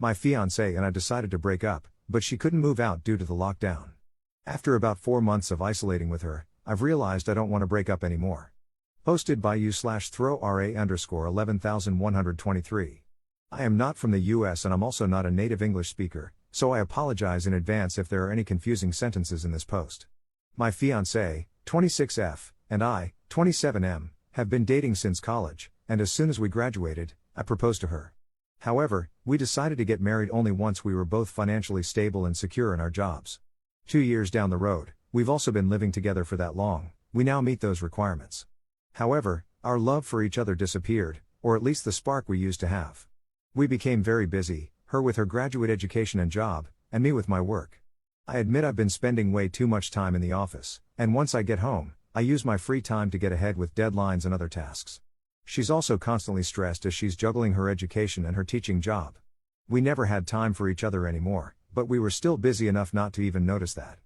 My fiancée and I decided to break up, but she couldn't move out due to the lockdown. After about 4 months of isolating with her, I've realized I don't want to break up anymore. Posted by u/throw_ra_11123. I am not from the US and I'm also not a native English speaker, so I apologize in advance if there are any confusing sentences in this post. My fiancé, 26F, and I, 27M, have been dating since college, and as soon as we graduated, I proposed to her. However, we decided to get married only once we were both financially stable and secure in our jobs. 2 years down the road, we've also been living together for that long, we now meet those requirements. However, our love for each other disappeared, or at least the spark we used to have. We became very busy, her with her graduate education and job, and me with my work. I admit I've been spending way too much time in the office, and once I get home, I use my free time to get ahead with deadlines and other tasks. She's also constantly stressed as she's juggling her education and her teaching job. We never had time for each other anymore, but we were still busy enough not to even notice that.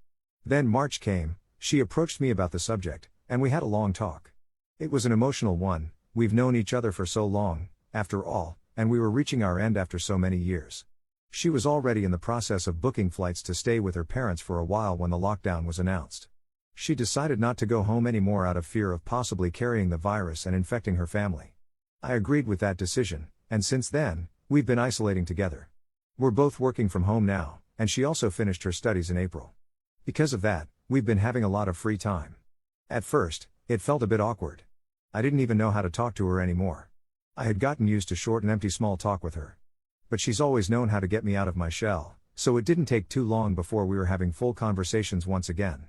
Then March came, she approached me about the subject, and we had a long talk. It was an emotional one, we've known each other for so long, after all, and we were reaching our end after so many years. She was already in the process of booking flights to stay with her parents for a while when the lockdown was announced. She decided not to go home anymore out of fear of possibly carrying the virus and infecting her family. I agreed with that decision, and since then, we've been isolating together. We're both working from home now, and she also finished her studies in April. Because of that, we've been having a lot of free time. At first, it felt a bit awkward. I didn't even know how to talk to her anymore. I had gotten used to short and empty small talk with her. But she's always known how to get me out of my shell, so it didn't take too long before we were having full conversations once again.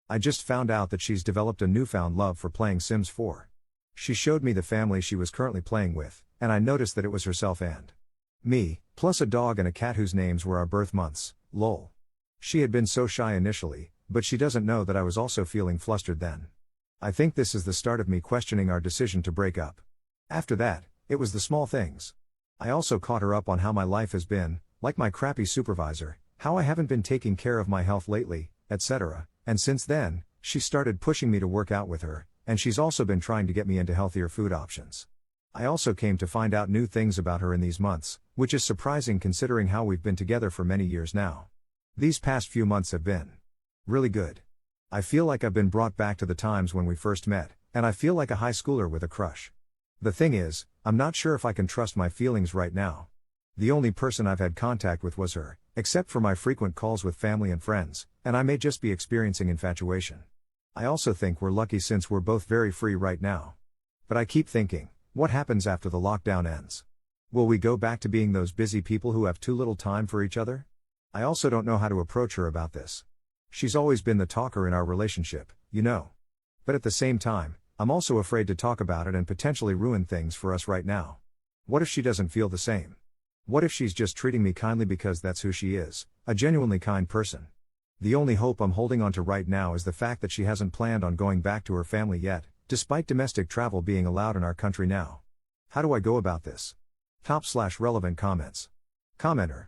I just found out that she's developed a newfound love for playing Sims 4. She showed me the family she was currently playing with, and I noticed that it was herself and me, plus a dog and a cat whose names were our birth months, lol. She had been so shy initially, but she doesn't know that I was also feeling flustered then. I think this is the start of me questioning our decision to break up. After that, it was the small things. I also caught her up on how my life has been, like my crappy supervisor, how I haven't been taking care of my health lately, etc. And since then, she started pushing me to work out with her, and she's also been trying to get me into healthier food options. I also came to find out new things about her in these months, which is surprising considering how we've been together for many years now. These past few months have been really good. I feel like I've been brought back to the times when we first met, and I feel like a high schooler with a crush. The thing is, I'm not sure if I can trust my feelings right now. The only person I've had contact with was her, except for my frequent calls with family and friends, and I may just be experiencing infatuation. I also think we're lucky since we're both very free right now. But I keep thinking, what happens after the lockdown ends? Will we go back to being those busy people who have too little time for each other? I also don't know how to approach her about this. She's always been the talker in our relationship, you know. But at the same time, I'm also afraid to talk about it and potentially ruin things for us right now. What if she doesn't feel the same? What if she's just treating me kindly because that's who she is, a genuinely kind person? The only hope I'm holding on to right now is the fact that she hasn't planned on going back to her family yet, despite domestic travel being allowed in our country now. How do I go about this? /relevant comments. Commenter.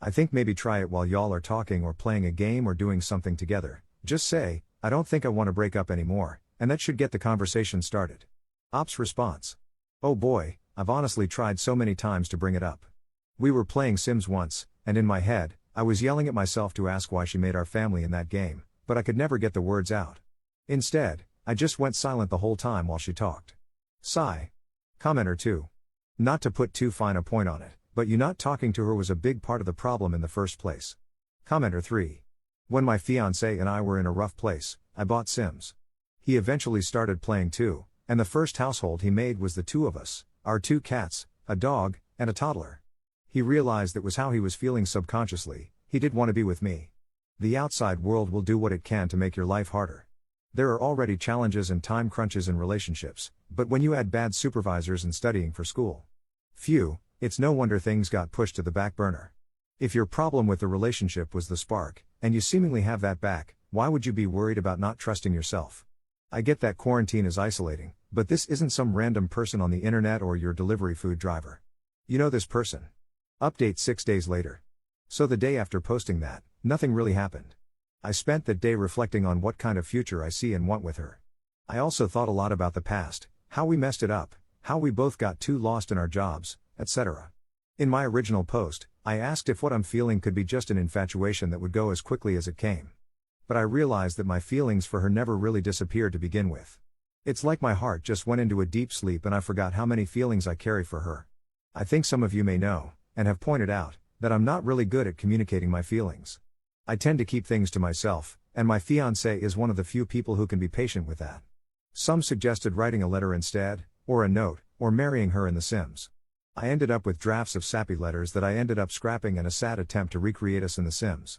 I think maybe try it while y'all are talking or playing a game or doing something together. Just say, I don't think I want to break up anymore, and that should get the conversation started. Op's response. Oh boy, I've honestly tried so many times to bring it up. We were playing Sims once, and in my head, I was yelling at myself to ask why she made our family in that game, but I could never get the words out. Instead, I just went silent the whole time while she talked. Sigh. Commenter 2. Not to put too fine a point on it, but you not talking to her was a big part of the problem in the first place. Commenter 3. When my fiancé and I were in a rough place, I bought Sims. He eventually started playing too, and the first household he made was the two of us, our 2 cats, a dog, and a toddler. He realized that was how he was feeling subconsciously, he did want to be with me. The outside world will do what it can to make your life harder. There are already challenges and time crunches in relationships, but when you add bad supervisors and studying for school, phew, it's no wonder things got pushed to the back burner. If your problem with the relationship was the spark, and you seemingly have that back, why would you be worried about not trusting yourself? I get that quarantine is isolating, but this isn't some random person on the internet or your delivery food driver. You know this person. Update 6 days later. So the day after posting that, nothing really happened. I spent that day reflecting on what kind of future I see and want with her. I also thought a lot about the past, how we messed it up, how we both got too lost in our jobs, etc. In my original post, I asked if what I'm feeling could be just an infatuation that would go as quickly as it came. But I realized that my feelings for her never really disappeared to begin with. It's like my heart just went into a deep sleep and I forgot how many feelings I carry for her. I think some of you may know, and have pointed out, that I'm not really good at communicating my feelings. I tend to keep things to myself, and my fiancée is one of the few people who can be patient with that. Some suggested writing a letter instead, or a note, or marrying her in The Sims. I ended up with drafts of sappy letters that I ended up scrapping and a sad attempt to recreate us in The Sims.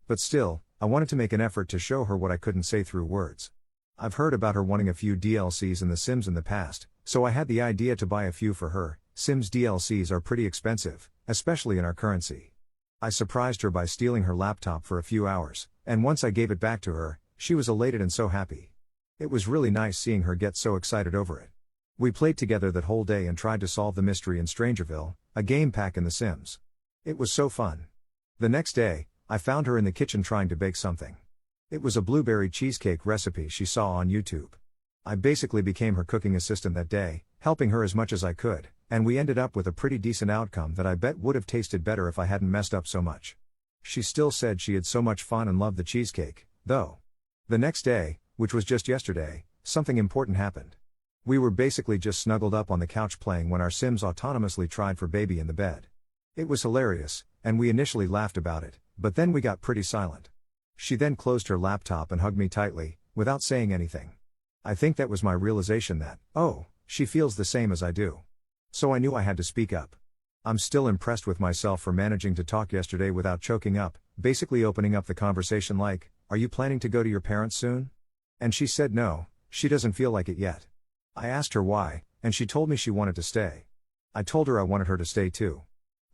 But still, I wanted to make an effort to show her what I couldn't say through words. I've heard about her wanting a few DLCs in The Sims in the past, so I had the idea to buy a few for her. Sims DLCs are pretty expensive, especially in our currency. I surprised her by stealing her laptop for a few hours, and once I gave it back to her, she was elated and so happy. It was really nice seeing her get so excited over it. We played together that whole day and tried to solve the mystery in Strangerville, a game pack in The Sims. It was so fun. The next day, I found her in the kitchen trying to bake something. It was a blueberry cheesecake recipe she saw on YouTube. I basically became her cooking assistant that day, helping her as much as I could, and we ended up with a pretty decent outcome that I bet would have tasted better if I hadn't messed up so much. She still said she had so much fun and loved the cheesecake, though. The next day, which was just yesterday, something important happened. We were basically just snuggled up on the couch playing when our Sims autonomously tried for baby in the bed. It was hilarious, and we initially laughed about it, but then we got pretty silent. She then closed her laptop and hugged me tightly, without saying anything. I think that was my realization that, oh, she feels the same as I do. So I knew I had to speak up. I'm still impressed with myself for managing to talk yesterday without choking up, basically opening up the conversation like, "Are you planning to go to your parents soon?" And she said no, she doesn't feel like it yet. I asked her why, and she told me she wanted to stay. I told her I wanted her to stay too.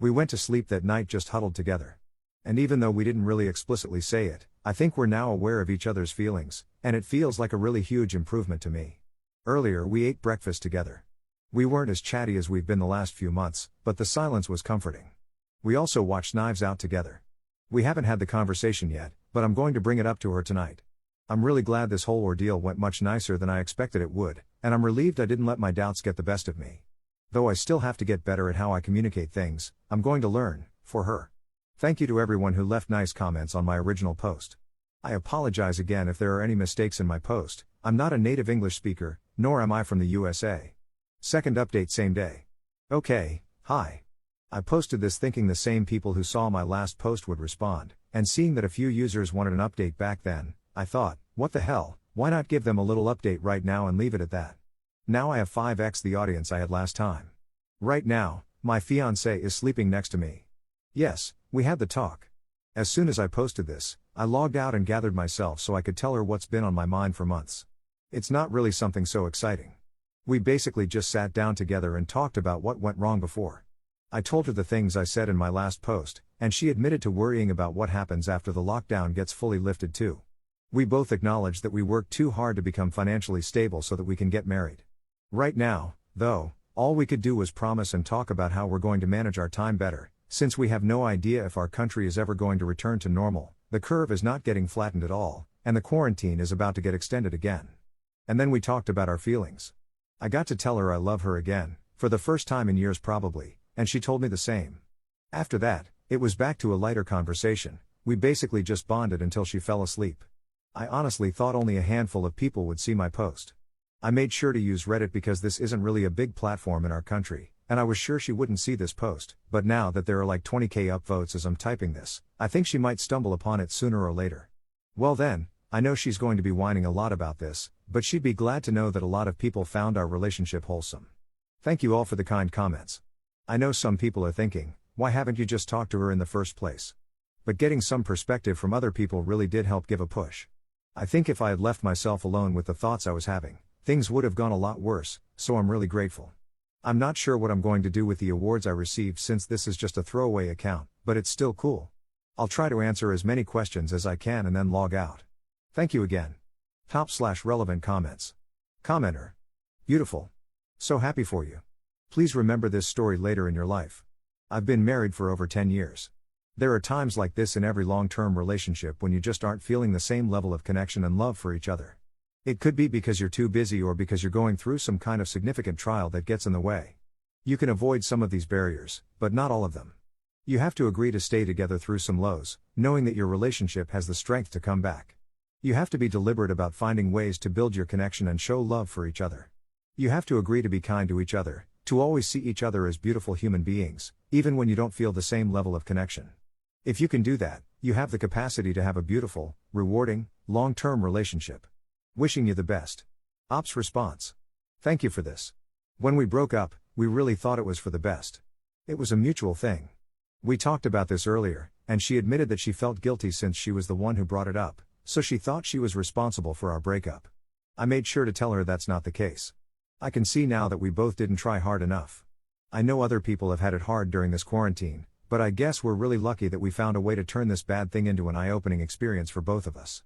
We went to sleep that night just huddled together. And even though we didn't really explicitly say it, I think we're now aware of each other's feelings, and it feels like a really huge improvement to me. Earlier we ate breakfast together. We weren't as chatty as we've been the last few months, but the silence was comforting. We also watched Knives Out together. We haven't had the conversation yet, but I'm going to bring it up to her tonight. I'm really glad this whole ordeal went much nicer than I expected it would, and I'm relieved I didn't let my doubts get the best of me. Though I still have to get better at how I communicate things, I'm going to learn, for her. Thank you to everyone who left nice comments on my original post. I apologize again if there are any mistakes in my post. I'm not a native English speaker, nor am I from the USA. Second update same day. Okay, hi. I posted this thinking the same people who saw my last post would respond, and seeing that a few users wanted an update back then, I thought, what the hell, why not give them a little update right now and leave it at that? Now I have 5x the audience I had last time. Right now, my fiancé is sleeping next to me. Yes, we had the talk. As soon as I posted this, I logged out and gathered myself so I could tell her what's been on my mind for months. It's not really something so exciting. We basically just sat down together and talked about what went wrong before. I told her the things I said in my last post, and she admitted to worrying about what happens after the lockdown gets fully lifted too. We both acknowledged that we worked too hard to become financially stable so that we can get married. Right now, though, all we could do was promise and talk about how we're going to manage our time better, since we have no idea if our country is ever going to return to normal, the curve is not getting flattened at all, and the quarantine is about to get extended again. And then we talked about our feelings. I got to tell her I love her again, for the first time in years probably, and she told me the same. After that, it was back to a lighter conversation. We basically just bonded until she fell asleep. I honestly thought only a handful of people would see my post. I made sure to use Reddit because this isn't really a big platform in our country, and I was sure she wouldn't see this post, but now that there are like 20k upvotes as I'm typing this, I think she might stumble upon it sooner or later. Well then, I know she's going to be whining a lot about this, but she'd be glad to know that a lot of people found our relationship wholesome. Thank you all for the kind comments. I know some people are thinking, why haven't you just talked to her in the first place? But getting some perspective from other people really did help give a push. I think if I had left myself alone with the thoughts I was having, things would have gone a lot worse, so I'm really grateful. I'm not sure what I'm going to do with the awards I received since this is just a throwaway account, but it's still cool. I'll try to answer as many questions as I can and then log out. Thank you again. Top/relevant comments. Commenter. Beautiful. So happy for you. Please remember this story later in your life. I've been married for over 10 years. There are times like this in every long-term relationship when you just aren't feeling the same level of connection and love for each other. It could be because you're too busy or because you're going through some kind of significant trial that gets in the way. You can avoid some of these barriers, but not all of them. You have to agree to stay together through some lows, knowing that your relationship has the strength to come back. You have to be deliberate about finding ways to build your connection and show love for each other. You have to agree to be kind to each other, to always see each other as beautiful human beings, even when you don't feel the same level of connection. If you can do that, you have the capacity to have a beautiful, rewarding, long-term relationship. Wishing you the best. Ops response. Thank you for this. When we broke up, we really thought it was for the best. It was a mutual thing. We talked about this earlier, and she admitted that she felt guilty since she was the one who brought it up, so she thought she was responsible for our breakup. I made sure to tell her that's not the case. I can see now that we both didn't try hard enough. I know other people have had it hard during this quarantine, but I guess we're really lucky that we found a way to turn this bad thing into an eye-opening experience for both of us.